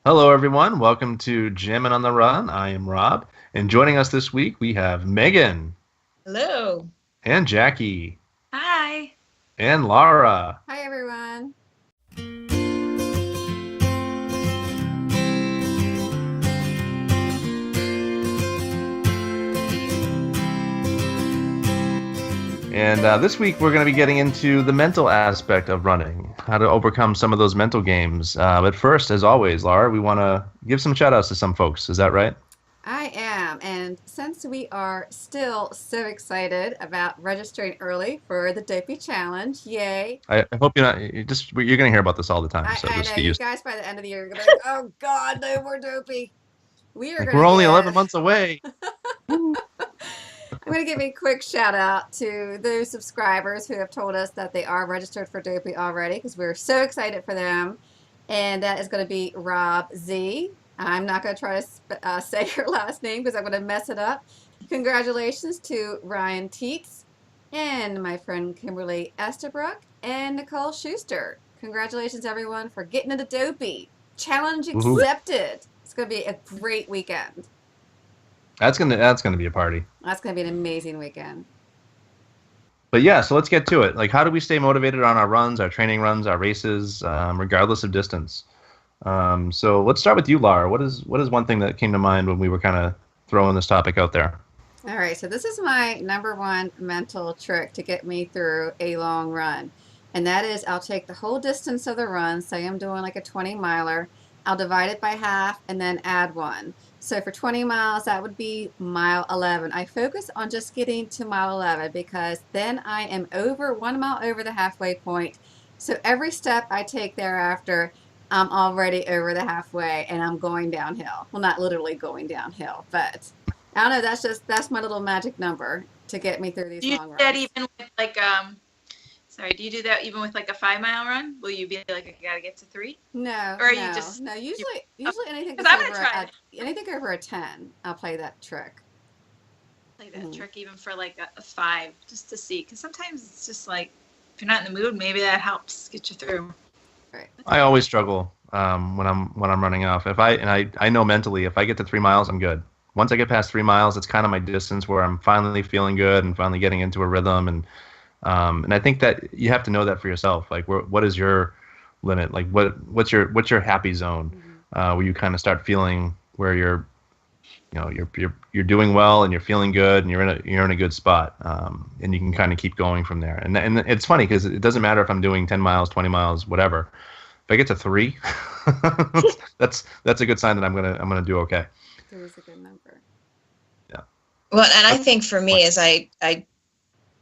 Hello, everyone. Welcome to Jammin on the Run. I am Rob, and joining us this week we have Megan Hello. and Jackie Hi. and Laura. Hi, everyone. And this week we're going to be getting into the mental aspect of running, how to overcome some of those mental games. But first, as always, Laura, we want to give some shout outs to some folks. Is that right? I am. And since we are still so excited about registering early for the Dopey Challenge, yay. I hope you're not. You're going to hear about this all the time, so I just know get you used. guys by the end of the year are going to be like, oh God, no more Dopey. We are Like going we're to only 11 give, months away. I'm going to give a quick shout out to those subscribers who have told us that they are registered for Dopey already because we're so excited for them. And that is going to be Rob Z. I'm not going to try to say your last name because I'm going to mess it up. Congratulations to Ryan Teets and my friend Kimberly Estabrook and Nicole Schuster. Congratulations, everyone, for getting into Dopey. Challenge Woohoo. accepted. It's going to be a great weekend. That's gonna be a party. That's going to be an amazing weekend. But yeah, so let's get to it. Like, how do we stay motivated on our runs, our training runs, our races, regardless of distance? So let's start with you, Laura. What is one thing that came to mind when we were kind of throwing this topic out there? All right, so this is my number one mental trick to get me through a long run. And that is I'll take the whole distance of the run, say I'm doing like a 20 miler, I'll divide it by half and then add one. So for 20 miles, that would be mile 11. I focus on just getting to mile 11 because then I am over 1 mile over the halfway point. So every step I take thereafter, I'm already over the halfway and I'm going downhill. Well, not literally going downhill, but I don't know. That's my little magic number to get me through these Do you long do that runs. even with do you do that even with like a 5 mile run? Will you be like, I gotta get to 3? No, Or are you no, just no. you, Usually anything because that's I'm gonna over try it. anything over a 10, I'll play that trick. Play that Mhm. trick even for like a 5 just to see. Because sometimes it's just like if you're not in the mood, maybe that helps get you through. Right. I always struggle when I'm running off. I know mentally if I get to 3 miles, I'm good. Once I get past 3 miles, it's kind of my distance where I'm finally feeling good and finally getting into a rhythm. And I think that you have to know that for yourself. Like, what is your limit? Like, what's your happy zone, Mhm. where you kind of start feeling where you're doing well and you're feeling good and you're in a good spot, and you can kind of keep going from there. And it's funny because it doesn't matter if I'm doing 10 miles, 20 miles, whatever. If I get to 3, that's a good sign that I'm gonna do okay. 3 is a good number. Yeah. Well, and I think for me is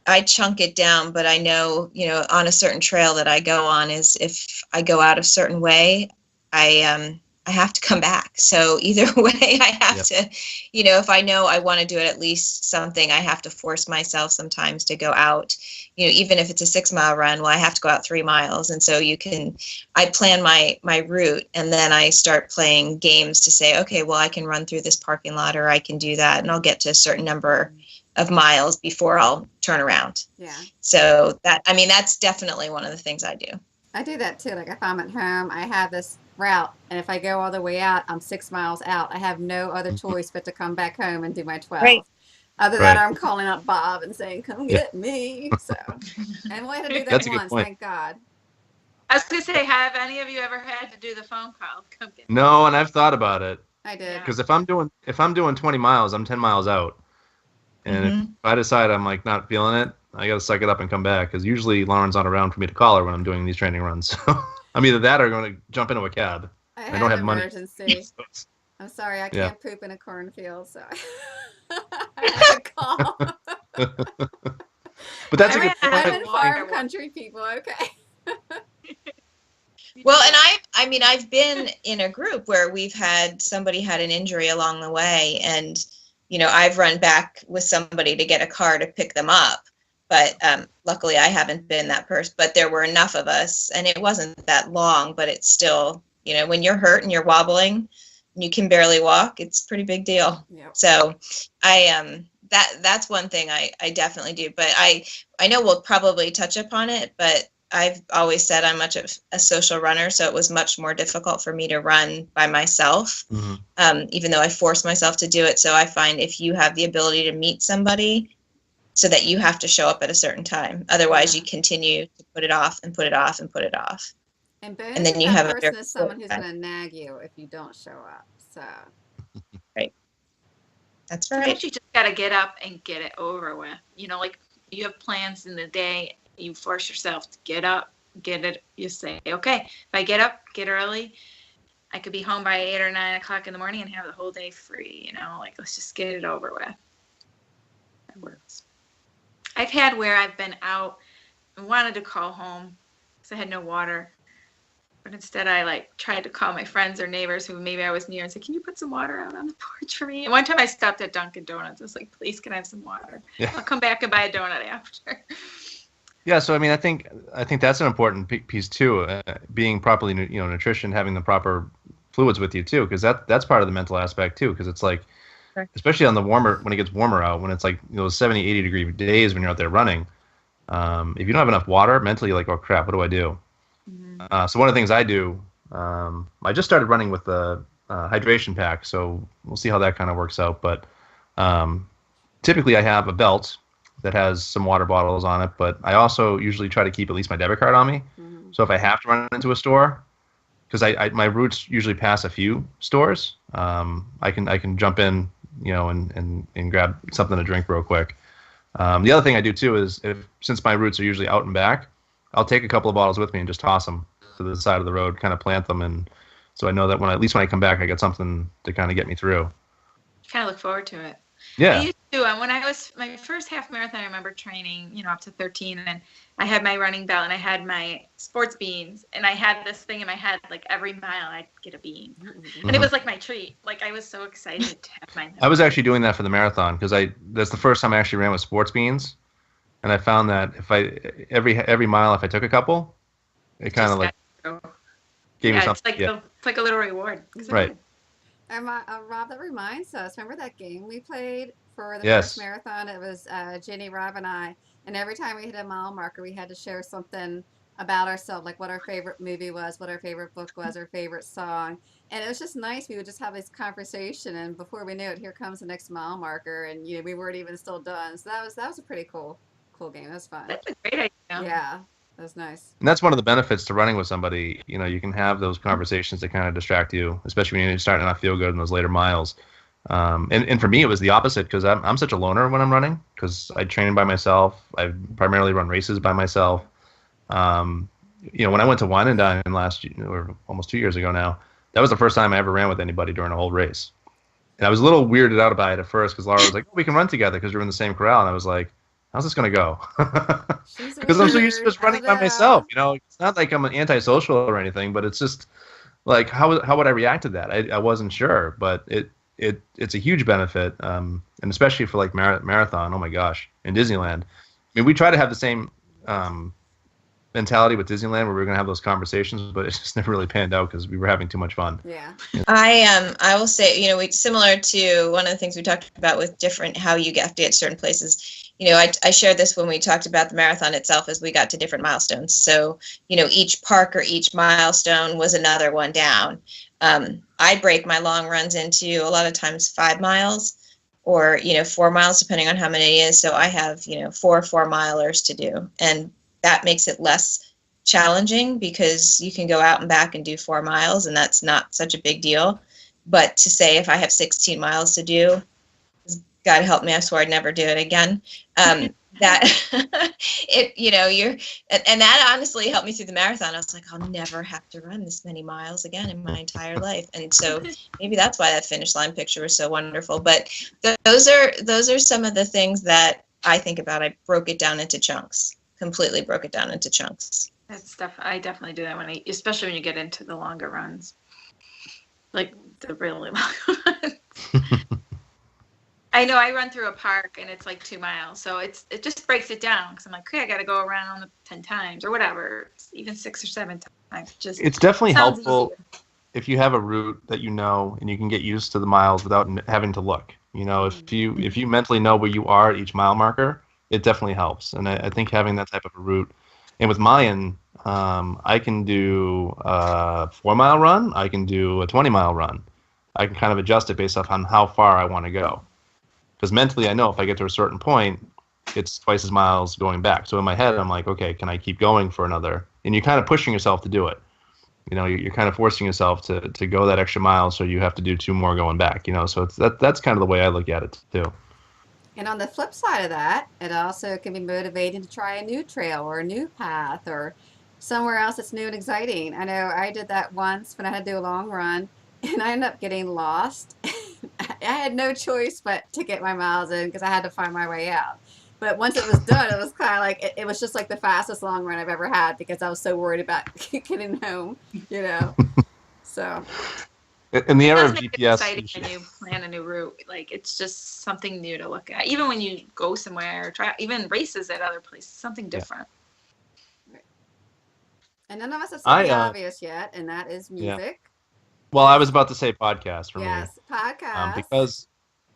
I chunk it down, but I know, on a certain trail that I go on is if I go out a certain way, I have to come back. So either way, I have Yep. to, if I know I want to do it at least something, I have to force myself sometimes to go out, even if it's a 6 mile run, well, I have to go out 3 miles. And so I plan my route and then I start playing games to say, okay, well, I can run through this parking lot or I can do that. And I'll get to a certain number of miles before I'll turn around. Yeah. So that's definitely one of the things I do. I do that too. Like if I'm at home, I have this route, and if I go all the way out, I'm 6 miles out. I have no other choice but to come back home and do my Right. 12. Other than that, Right. I'm calling up Bob and saying, "Come Yeah. get me." So, and we had to do that That's a good once, point. thank God. I was gonna say, have any of you ever had to do the phone call? Come get me. No, and I've thought about it I did. Yeah. because if I'm doing 20 miles, I'm 10 miles out. And if Hmm. I decide I'm like not feeling it, I got to suck it up and come back because usually Lauren's not around for me to call her when I'm doing these training runs. So I'm either that or going to jump into a cab. I I don't had have an money. emergency. So I'm sorry, I yeah. can't poop in a cornfield, so I had to call. But I that's a ran good out I'm point. of in water farm once. country, people. Okay. Well, and I've been in a group where somebody had an injury along the way, and I've run back with somebody to get a car to pick them up. But luckily, I haven't been that person. But there were enough of us, and it wasn't that long. But it's still, when you're hurt and you're wobbling, and you can barely walk, it's a pretty big deal. Yep. So, that's one thing I definitely do. But I know we'll probably touch upon it, but I've always said I'm much of a social runner, so it was much more difficult for me to run by myself, even though I force myself to do it. So I find if you have the ability to meet somebody, so that you have to show up at a certain time. Otherwise, you continue to put it off and put it off and put it off. And then you have that person is someone who's going to nag you if you don't show up. So. Right. That's Sometimes right. you just got to get up and get it over with. You know, like you have plans in the day, you force yourself to get up, get it. You say, okay, if I get up, get early, I could be home by 8 or 9 o'clock in the morning and have the whole day free. You know, like let's just get it over with. That works. I've had where I've been out and wanted to call home because I had no water. But instead I like tried to call my friends or neighbors who maybe I was near and say, can you put some water out on the porch for me? And one time I stopped at Dunkin' Donuts. I was like, please, can I have some water? Yeah. I'll come back and buy a donut after. Yeah, so I mean, I think that's an important piece too. Being properly, nutrition, having the proper fluids with you too, because that's part of the mental aspect too. Because it's like, especially on the when it gets warmer out, when it's like 70, 80 degree days when you're out there running, if you don't have enough water, mentally you're like, oh crap, what do I do? Mm-hmm. So one of the things I do, I just started running with the hydration pack, so we'll see how that kind of works out. But typically I have a belt that has some water bottles on it, but I also usually try to keep at least my debit card on me. Mm-hmm. So if I have to run into a store, because my routes usually pass a few stores, I can jump in, and grab something to drink real quick. The other thing I do too is since my routes are usually out and back, I'll take a couple of bottles with me and just toss them to the side of the road, kind of plant them, and so I know that at least when I come back, I got something to kind of get me through. Kind of look forward to it. Yeah. I used to, when I was my first half marathon, I remember training, up to 13, and then I had my running belt and I had my sports beans, and I had this thing in my head, like every mile I'd get a bean. Mm-hmm. And it was like my treat. Like I was so excited to have mine. I was actually doing that for the marathon because that's the first time I actually ran with sports beans. And I found that if every mile, if I took a couple, it kind of like gave me something. It's like a little reward. Right. Rob, that reminds us. Remember that game we played for the first marathon? It was Jenny, Rob, and I. And every time we hit a mile marker, we had to share something about ourselves, like what our favorite movie was, what our favorite book was, our favorite song. And it was just nice. We would just have this conversation, and before we knew it, here comes the next mile marker, and we weren't even still done. So that was a pretty cool game. That was fun. That's a great idea. Yeah, that was nice. And that's one of the benefits to running with somebody. You can have those conversations that kind of distract you, especially when you're starting to not feel good in those later miles. And for me, it was the opposite because I'm such a loner when I'm running because I train by myself. I primarily run races by myself. When I went to Wine and Dine last year, or almost 2 years ago now, that was the first time I ever ran with anybody during a whole race. And I was a little weirded out by it at first because Laura was like, oh, we can run together because you're in the same corral. And I was like, how's this going to go? Because I'm so used to just running by myself. It's not like I'm an antisocial or anything, but it's just like, how would I react to that? I wasn't sure, but it's a huge benefit. And especially for like marathon. Oh my gosh. In Disneyland. I mean, we try to have the same mentality with Disneyland where we were going to have those conversations, but it just never really panned out because we were having too much fun. Yeah. I will say, we similar to one of the things we talked about with different how you have to get certain places. I shared this when we talked about the marathon itself as we got to different milestones. So, each park or each milestone was another one down. I break my long runs into a lot of times 5 miles or, 4 miles, depending on how many it is. So I have, 4 4-milers to do. And that makes it less challenging because you can go out and back and do 4 miles, and that's not such a big deal. But to say if I have 16 miles to do, God help me, I swore I'd never do it again. That and that honestly helped me through the marathon. I was like, I'll never have to run this many miles again in my entire life. And so maybe that's why that finish line picture was so wonderful. But those are some of the things that I think about. I broke it down into chunks. Completely broke it down into chunks. That's stuff I definitely do that especially when you get into the longer runs, like the really long ones. I know I run through a park and it's like 2 miles, so it just breaks it down because I'm like, okay, I got to go around 10 times or whatever, even 6 or 7 times. It's definitely helpful if you have a route that and you can get used to the miles without having to look. If you mentally know where you are at each mile marker, it definitely helps. And I think having that type of a route, and with Mayan, I can do a 4-mile run. I can do a 20-mile run. I can kind of adjust it based off on how far I want to go. Because mentally, I know if I get to a certain point, it's twice as miles going back. So in my head, I'm like, okay, can I keep going for another? And you're kind of pushing yourself to do it. You know, you're kind of forcing yourself to go that extra mile, so you have to do 2 more going back. You know, so that's kind of the way I look at it too. And on the flip side of that, it also can be motivating to try a new trail or a new path or somewhere else that's new and exciting. I know I did that once when I had to do a long run, and I ended up getting lost. I had no choice but to get my miles in because I had to find my way out. But once it was done, it was kind of like it was just like the fastest long run I've ever had because I was so worried about getting home, you know. So. In the era of It GPS, exciting when you plan a new route. Like it's just something new to look at. Even when you go somewhere, or try even races at other places, something different. Right. And none of us have said the obvious yet, and that is music. Yeah. Well, I was about to say podcast for me. Yes, podcast. Because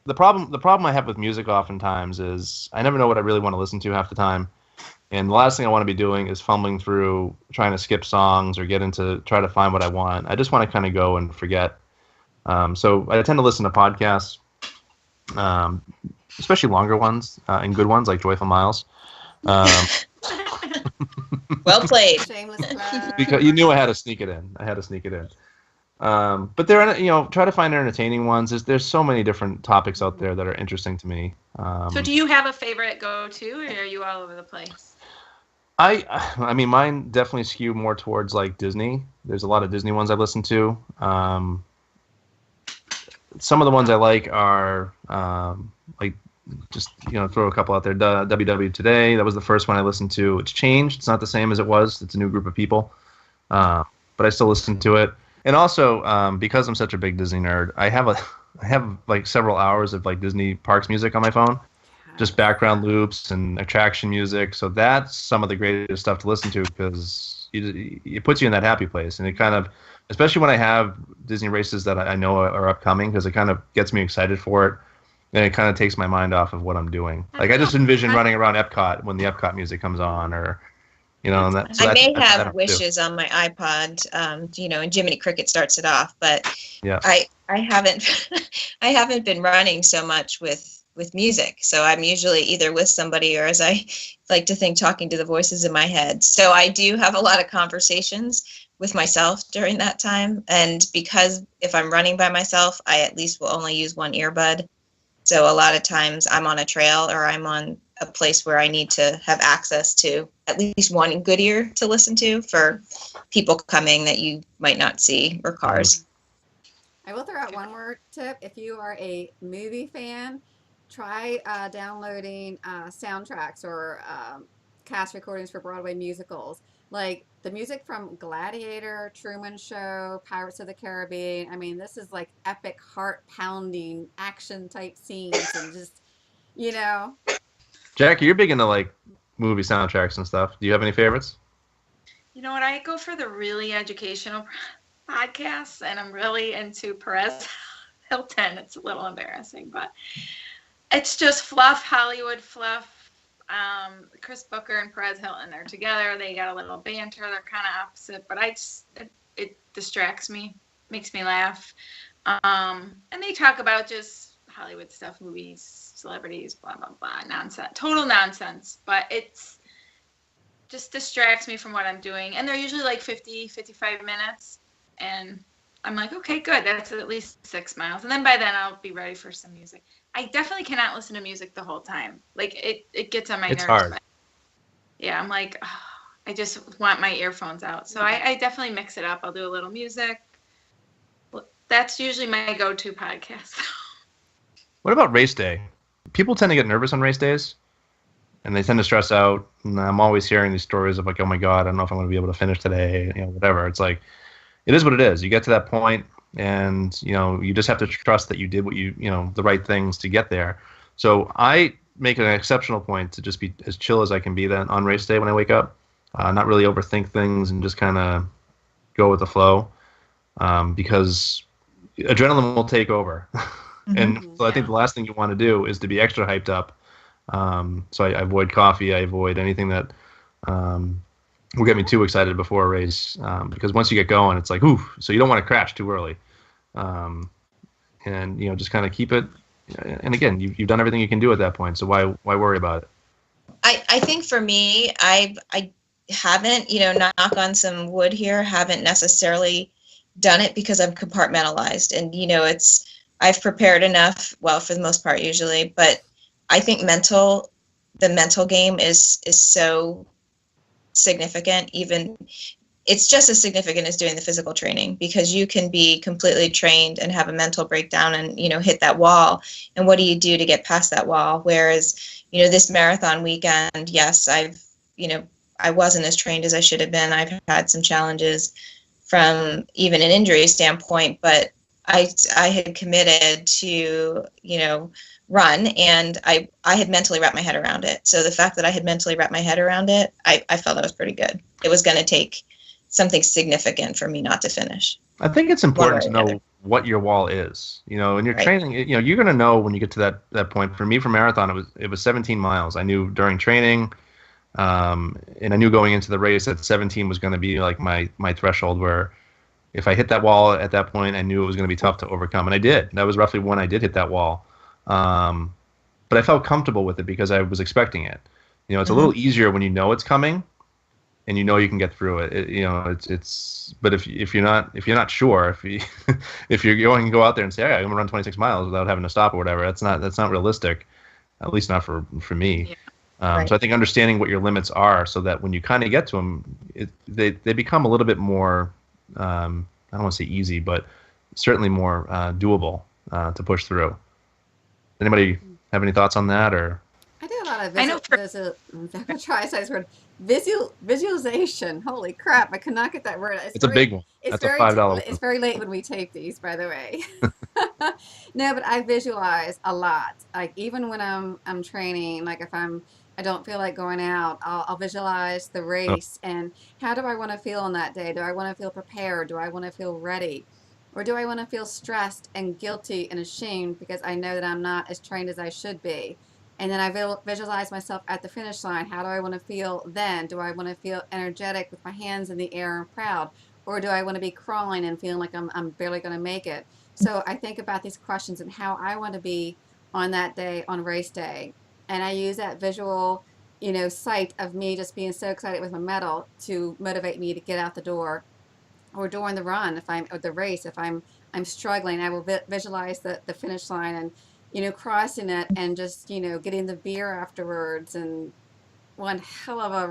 the problem I have with music oftentimes is I never know what I really want to listen to half the time. And the last thing I want to be doing is fumbling through trying to skip songs or try to find what I want. I just want to kind of go and forget. So I tend to listen to podcasts, especially longer ones and good ones like Joyful Miles. Well played. Shameless plug. Because you knew I had to sneak it in. But there, try to find entertaining ones. There's so many different topics out there that are interesting to me. So do you have a favorite go-to, or are you all over the place? I mean, mine definitely skew more towards like Disney. There's a lot of Disney ones I listen to. Some of the ones I like are like just throw a couple out there. WW Today, that was the first one I listened to. It's changed. It's not the same as it was. It's a new group of people, but I still listen to it. And also because I'm such a big Disney nerd, I have like several hours of like Disney parks music on my phone, just background loops and attraction music. So that's some of the greatest stuff to listen to because it puts you in that happy place, and it kind of, especially when I have Disney races that I know are upcoming, because it kind of gets me excited for it, and it kind of takes my mind off of what I'm doing. Like I just envision running around Epcot when the Epcot music comes on, or and that. So I may have wishes on my iPod, and Jiminy Cricket starts it off, but yeah. I haven't I haven't been running so much with music, so I'm usually either with somebody or, as I like to think, talking to the voices in my head. So I do have a lot of conversations with myself during that time, and because if I'm running by myself, I at least will only use one earbud. So a lot of times I'm on a trail or I'm on a place where I need to have access to at least one good ear to listen to for people coming that you might not see, or cars. I will throw out one more tip. If you are a movie fan, try downloading soundtracks or cast recordings for Broadway musicals. Like the music from Gladiator, Truman Show, Pirates of the Caribbean. I mean, this is like epic, heart-pounding action type scenes, and just, Jackie, you're big into like movie soundtracks and stuff. Do you have any favorites? You know what? I go for the really educational podcasts, and I'm really into Perez Hilton. It's a little embarrassing, but it's just fluff, Hollywood fluff. Chris Booker and Perez Hilton are together. They got a little banter. They're kind of opposite, but it distracts me, makes me laugh. And they talk about just Hollywood stuff, movies, celebrities, blah, blah, blah, nonsense, total nonsense. But it's just distracts me from what I'm doing. And they're usually like 50, 55 minutes. And I'm like, okay, good. That's at least 6 miles. And then by then I'll be ready for some music. I definitely cannot listen to music the whole time. Like it gets on my nerves. It's hard. But yeah, I'm like, oh, I just want my earphones out. So I definitely mix it up. I'll do a little music. That's usually my go-to podcast. What about race day? People tend to get nervous on race days, and they tend to stress out. And I'm always hearing these stories of like, oh my God, I don't know if I'm going to be able to finish today, whatever. It's like, it is what it is. You get to that point, and you just have to trust that you did what the right things to get there. So I make an exceptional point to just be as chill as I can be then on race day when I wake up, not really overthink things and just kind of go with the flow, because adrenaline will take over. And so I think the last thing you want to do is to be extra hyped up. So I avoid coffee. I avoid anything that will get me too excited before a race, because once you get going, it's like, ooh, so you don't want to crash too early. And, just kind of keep it. And again, you've done everything you can do at that point. So why worry about it? I think for me, I haven't, knock on some wood here, haven't necessarily done it because I'm compartmentalized. And, I've prepared enough, well, for the most part usually, but I think the mental game is so significant. Even it's just as significant as doing the physical training, because you can be completely trained and have a mental breakdown and, hit that wall. And what do you do to get past that wall? Whereas, this marathon weekend, yes, I wasn't as trained as I should have been. I've had some challenges from even an injury standpoint, but I had committed to, run, and I had mentally wrapped my head around it. So the fact that I had mentally wrapped my head around it, I felt that was pretty good. It was going to take something significant for me not to finish. I think it's important to know what your wall is. In your training, you're going to know when you get to that point. For me, for marathon, it was 17 miles. I knew during training, and I knew going into the race that 17 was going to be like my threshold, where if I hit that wall at that point, I knew it was going to be tough to overcome. And I did. That was roughly when I did hit that wall. But I felt comfortable with it because I was expecting it. It's a little easier when you know it's coming and you can get through it. But if you're not sure, if you're going to go out there and say, "Hey, I'm going to run 26 miles without having to stop or whatever," that's not realistic, at least not for me. Yeah. So I think understanding what your limits are, so that when you kind of get to them, they become a little bit more, I don't want to say easy, but certainly more doable to push through. Anybody have any thoughts on that? Or I do a lot of visualization. Holy crap, I could not get that word. It's a big one. That's a $5 one. It's very late when we tape these, by the way. No, but I visualize a lot. Like even when I'm training, like if I don't feel like going out, I'll visualize the race and how do I want to feel on that day? Do I want to feel prepared? Do I want to feel ready? Or do I want to feel stressed and guilty and ashamed because I know that I'm not as trained as I should be? And then I visualize myself at the finish line. How do I want to feel then? Do I want to feel energetic with my hands in the air and proud? Or do I want to be crawling and feeling like I'm barely going to make it? So I think about these questions and how I want to be on that day, on race day. And I use that visual, sight of me just being so excited with my medal to motivate me to get out the door. Or during the run, or the race, if I'm struggling, I will visualize the finish line and, crossing it and just, getting the beer afterwards and one hell of a,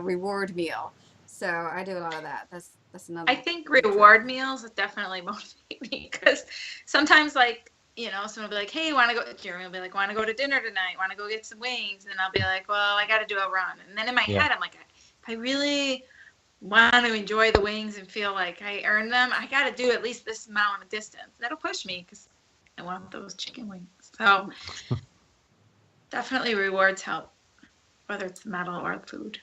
reward meal. So I do a lot of that. That's another. I think reward meals definitely motivate me, because sometimes someone will be like, "Hey, Jeremy will be like, want to go to dinner tonight? Want to go get some wings?" And I'll be like, "Well, I got to do a run." And then in my head, I'm like, if I really want to enjoy the wings and feel like I earned them, I got to do at least this amount of distance. That'll push me because I want those chicken wings. So definitely rewards help, whether it's the medal or the food.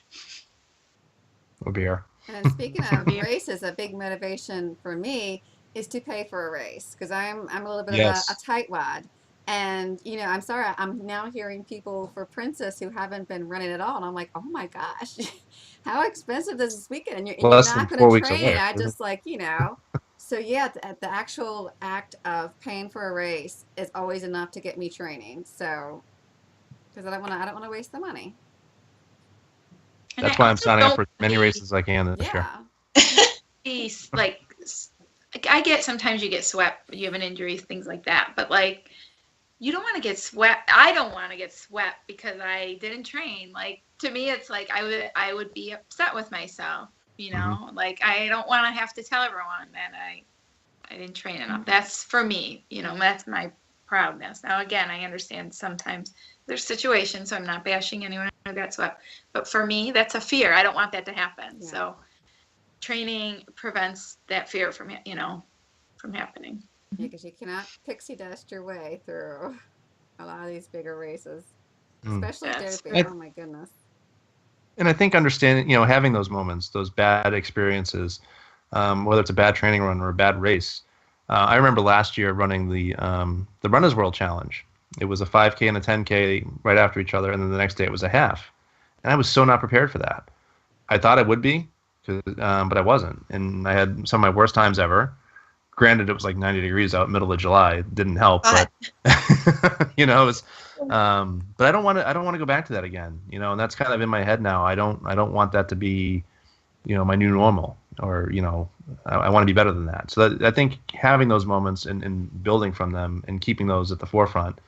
Or beer. And speaking of races, a big motivation for me is to pay for a race, because I'm a little bit of a tightwad. And, I'm sorry, I'm now hearing people for Princess who haven't been running at all. And I'm like, oh my gosh, how expensive is this weekend? And you're not going to train. I just So yeah, the actual act of paying for a race is always enough to get me training. So, because I don't want to waste the money. That's why I'm signing up for as many races as I can this year. Like, I get, sometimes you get swept, you have an injury, things like that. But you don't want to get swept. I don't want to get swept because I didn't train. Like, to me, it's like I would be upset with myself. Like, I don't want to have to tell everyone that I didn't train enough. That's for me, that's my proudness. Now, again, I understand sometimes there's situations, so I'm not bashing anyone who got swept. But for me, that's a fear. I don't want that to happen. Yeah. So training prevents that fear from happening. Yeah, because you cannot pixie dust your way through a lot of these bigger races, especially Dopey. Oh my goodness. And I think understanding, having those moments, those bad experiences, whether it's a bad training run or a bad race. I remember last year running the Runners World Challenge. It was a 5K and a 10K right after each other, and then the next day it was a half. And I was so not prepared for that. I thought I would be, but I wasn't, and I had some of my worst times ever. Granted, it was like 90 degrees out, middle of July. It didn't help, Hot. but you know, it was. But I don't want to. I don't want to go back to that again. You know, and that's kind of in my head now. I don't want that to be, you know, my new normal, or you know, I want to be better than that. So that, I think having those moments and building from them and keeping those at the forefront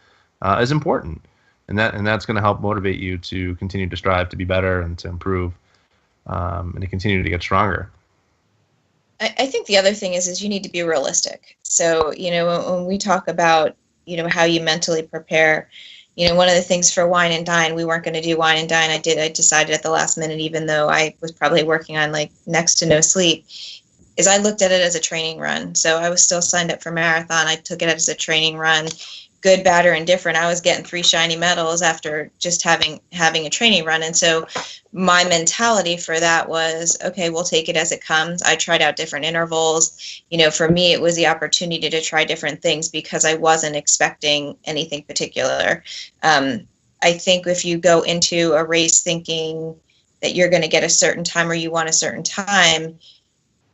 is important, and that's going to help motivate you to continue to strive to be better and to improve, and to continue to get stronger. I think the other thing is you need to be realistic. So, you know, when we talk about, you know, how you mentally prepare, you know, one of the things for Wine and Dine, we weren't going to do Wine and Dine. I decided at the last minute, even though I was probably working on like next to no sleep, is I looked at it as a training run. So I was still signed up for marathon. I took it as a training run, good, bad, or indifferent. I was getting 3 shiny medals after just having a training run. And so my mentality for that was, okay, we'll take it as it comes. I tried out different intervals. You know, for me, it was the opportunity to try different things because I wasn't expecting anything particular. I think if you go into a race thinking that you're going to get a certain time or you want a certain time,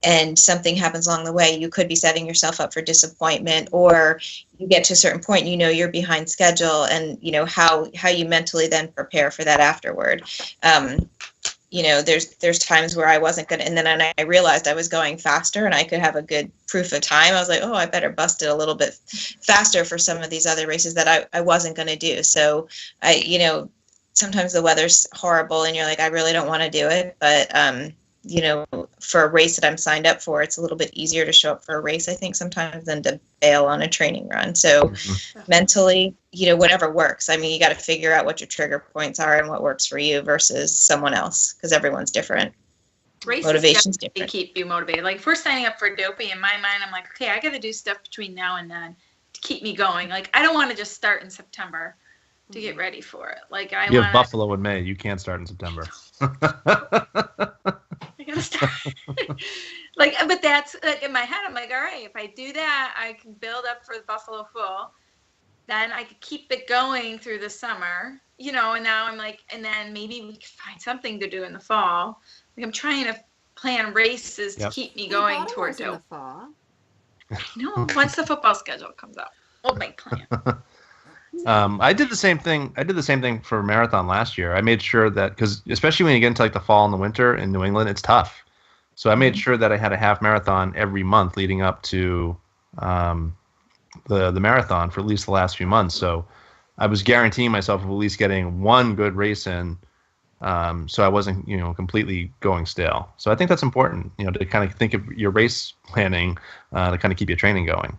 and something happens along the way, you could be setting yourself up for disappointment, or you get to a certain point, you know, you're behind schedule, and you know how you mentally then prepare for that afterward. You know, there's times where I wasn't gonna, and then I realized I was going faster and I could have a good proof of time. I was like, oh, I better bust it a little bit faster for some of these other races that I wasn't gonna do. So you know, sometimes the weather's horrible and you're like, I really don't want to do it, but you know, for a race that I'm signed up for, it's a little bit easier to show up for a race, I think, sometimes than to bail on a training run. So mentally, you know, whatever works. I mean, you got to figure out what your trigger points are and what works for you versus someone else, because everyone's different. Races Motivation's definitely different. keep you motivated. Like if we're signing up for Dopey, in my mind, I'm like, okay, I got to do stuff between now and then to keep me going. Like I don't want to just start in September to get ready for it. Like You have Buffalo in May. You can't start in September. I gotta start. Like, but that's like in my head. I'm like, all right, if I do that, I can build up for the Buffalo Full. Then I could keep it going through the summer, you know. And now I'm like, and then maybe we could find something to do in the fall. Like I'm trying to plan races to keep me going towards it. In the fall. No, once the football schedule comes out, we'll make plans. I did the same thing. I did the same thing for marathon last year. I made sure that, because especially when you get into like the fall and the winter in New England, it's tough. So I made sure that I had a half marathon every month leading up to the marathon for at least the last few months. So I was guaranteeing myself of at least getting one good race in, so I wasn't, you know, completely going stale. So I think that's important, you know, to kind of think of your race planning to kind of keep your training going.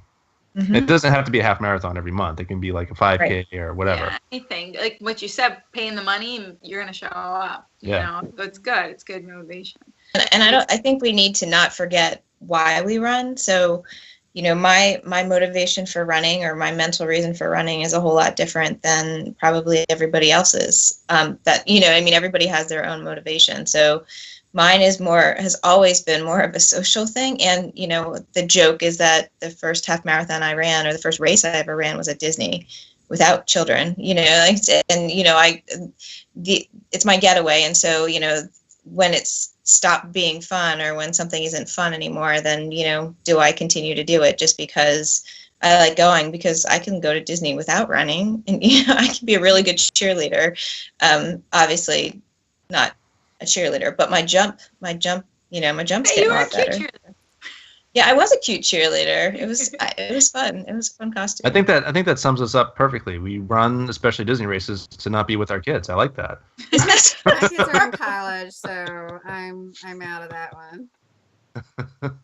Mm-hmm. It doesn't have to be a half marathon every month. It can be like a 5K or whatever. Yeah, anything. Like what you said, paying the money, you're going to show up. You know, so it's good. It's good motivation. And I think we need to not forget why we run. So, you know, my motivation for running, or my mental reason for running, is a whole lot different than probably everybody else's. That, you know, I mean, everybody has their own motivation. So mine has always been more of a social thing. And, you know, the joke is that the first half marathon I ran, or the first race I ever ran, was at Disney without children, you know, like, and, you know, it's my getaway. And so, you know, when it's stopped being fun, or when something isn't fun anymore, then, you know, do I continue to do it just because I like going? Because I can go to Disney without running, and, you know, I can be a really good cheerleader. Obviously not a cheerleader, but my jump's getting a lot better. Yeah, I was a cute cheerleader. It was fun. It was a fun costume. I think that sums us up perfectly. We run, especially Disney races, to not be with our kids. I like that. My kids are in college, so I'm out of that one.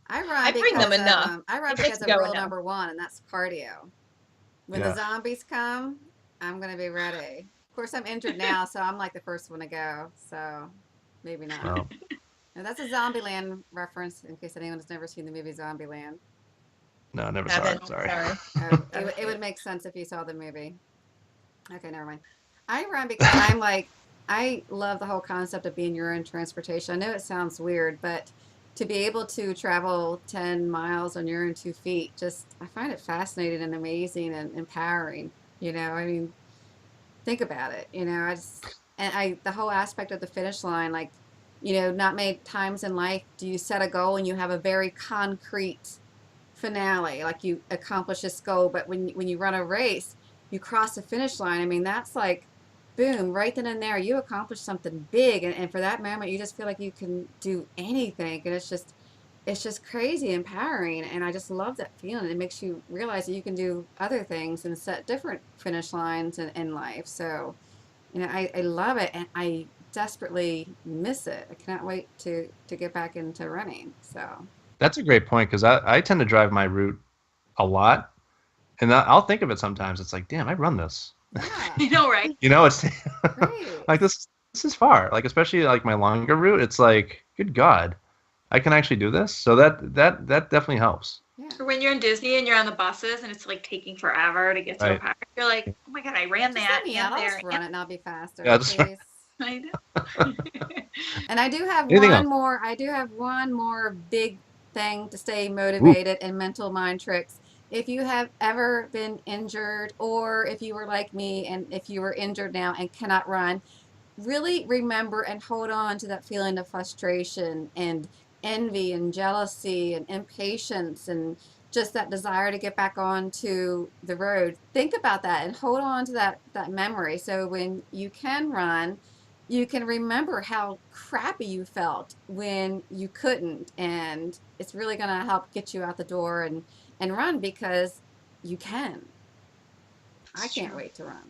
I bring them enough. I run because of rule number 1, and that's cardio. When the zombies come, I'm going to be ready. Of course, I'm injured now, so I'm like the first one to go. So maybe not. Oh. And that's a Zombieland reference, in case anyone has never seen the movie Zombieland. No, never saw it. Sorry. It would make sense if you saw the movie. Okay, never mind. I run because I love the whole concept of being your own transportation. I know it sounds weird, but to be able to travel 10 miles on your own 2 feet, I find it fascinating and amazing and empowering. You know, I mean, think about it. You know, the whole aspect of the finish line, like, not many times in life do you set a goal and you have a very concrete finale, like you accomplish this goal. But when you run a race, you cross the finish line. I mean, that's like, boom, right then and there, you accomplish something big, and for that moment, you just feel like you can do anything, and it's just crazy empowering, and I just love that feeling. It makes you realize that you can do other things and set different finish lines in life. So, I love it, and I desperately miss it. I cannot wait to get back into running. So. That's a great point because I tend to drive my route a lot, and I'll think of it sometimes. It's like, damn, I run this. Yeah. You know, right? It's Great. like this is far. Like especially like my longer route, it's like, good God, I can actually do this. So that definitely helps. Yeah. Or when you're in Disney and you're on the buses and it's like taking forever to get to a Right. park, you're like, oh my God, I ran Just that let me and out. I'll there. just run it and I'll be faster, Yeah, that's please. I know. And I do have Anything one else? more. I do have one more big thing to stay motivated and mental mind tricks. If you have ever been injured, or if you were like me and if you were injured now and cannot run, really remember and hold on to that feeling of frustration and envy and jealousy and impatience and just that desire to get back onto the road. Think about that and hold on to that memory, so when you can run, you can remember how crappy you felt when you couldn't, and it's really going to help get you out the door and run, because you can. I It's can't true. wait to run.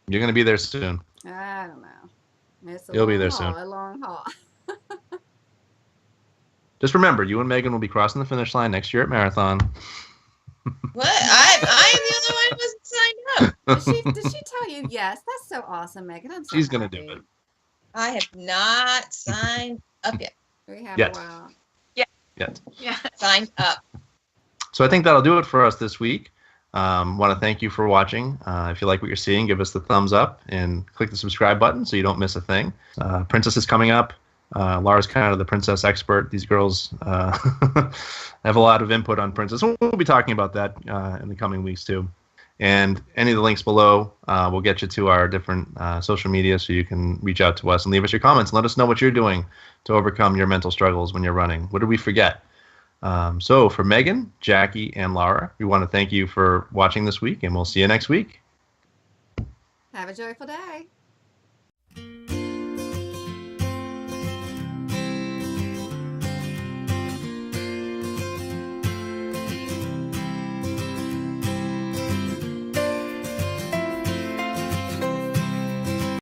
You're gonna be there soon. I don't know. It's a You'll be long there haul, soon. a long haul. Just remember, you and Megan will be crossing the finish line next year at Marathon. What? I am the only one who wasn't signed up. Did she tell you yes? That's so awesome, Megan. I'm so She's gonna do happy. it. I have not signed up yet. We have Yes. a while. Yet. Yeah. Signed up. So I think that'll do it for us this week. Want to thank you for watching. If you like what you're seeing, give us the thumbs up and click the subscribe button so you don't miss a thing. Princess is coming up. Laura's kind of the princess expert. These girls have a lot of input on Princess. We'll be talking about that in the coming weeks too. And any of the links below will get you to our different social media, so you can reach out to us and leave us your comments and let us know what you're doing to overcome your mental struggles when you're running. What did we forget? So for Megan, Jackie, and Laura, we want to thank you for watching this week, and we'll see you next week. Have a joyful day.